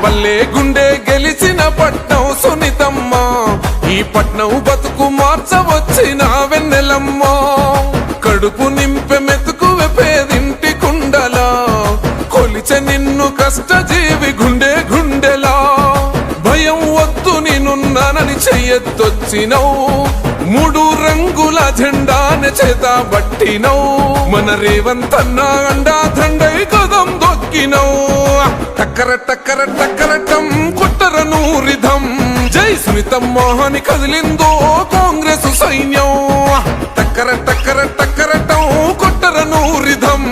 పల్లె గుండె గెలిచిన పట్నం సునీతమ్మ, ఈ పట్నం బతుకు మార్చవచ్చిన వెన్నెలమ్మ. కడుపు నింపె మెతుకు పేదింటి కుండలా, కొలిచె నిన్ను కష్టజీవి గుండె గుండెలా. భయం వద్దు నేనున్నానని చెయ్యొచ్చినవు, మూడు రంగుల జెండాని చేత బట్టినవు. మన రేవంతన్న అండా దండై కదం దొక్కినవు. టక్కర టక్కర టక్కరటం కొట్టరను రిధం, జై సునీతమ్మ అని కదిలిందో కాంగ్రెస్ సైన్యం. టక్కర టక్కర టక్కరటం కొట్టరను రిధం,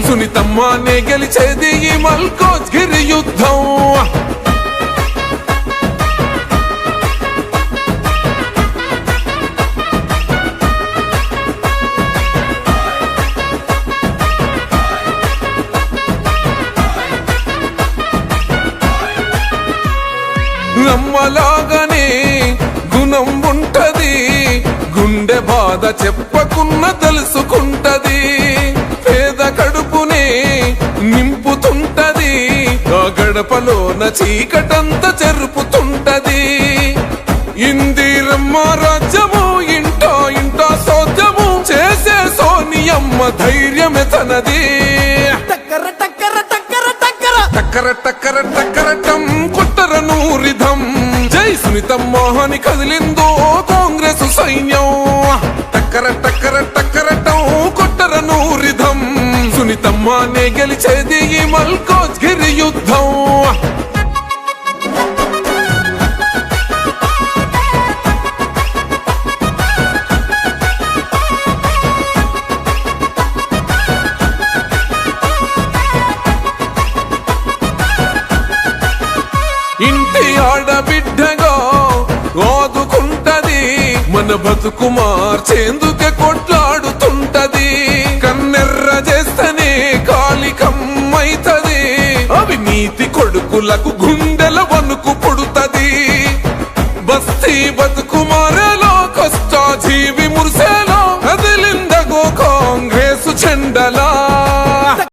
సునీతమ్మనే గెలిచేది ఈ మల్కాజ్గిరి యుద్ధం. నమ్మలాగానే గుణం ఉంటది, గుండె బాధ చెప్పకున్న తెలుసుకుంటది. పేద కడుపునే నింపుతుంటది, ఆ గడపలోన చీకటంత చెరుపుతుంటది. ఇందిరమ్మ రాజ్యము ఇంటా ఇంటా సోద్యము చేసే సోనియమ్మ ధైర్యమే తనది. టక్కర టక్కర టక్కర టక్కర టక్కర టక్కర టక్కరటం కొట్టరను రిధం, జై సునీతమ్మ అని కదిలిందో కాంగ్రెస్ సైన్యం. టక్కర టక్కర టక్కరటం కొట్టరను రిధం, సునీతమ్మనే గెలిచేది ఈ మల్కాజ్గిరి యుద్ధం. ఇంటి ఆడబిడ్డగా ఆదుకుంటది, మన బతుకు మార్చేందుకే కొట్లాడుతుంటది. కన్నెర్ర చేస్తేనే కాలికమ్మైతది, అవినీతి కొడుకులకు గుండెల వణుకు పుడుతది. బస్తీ బతుకు మారేలా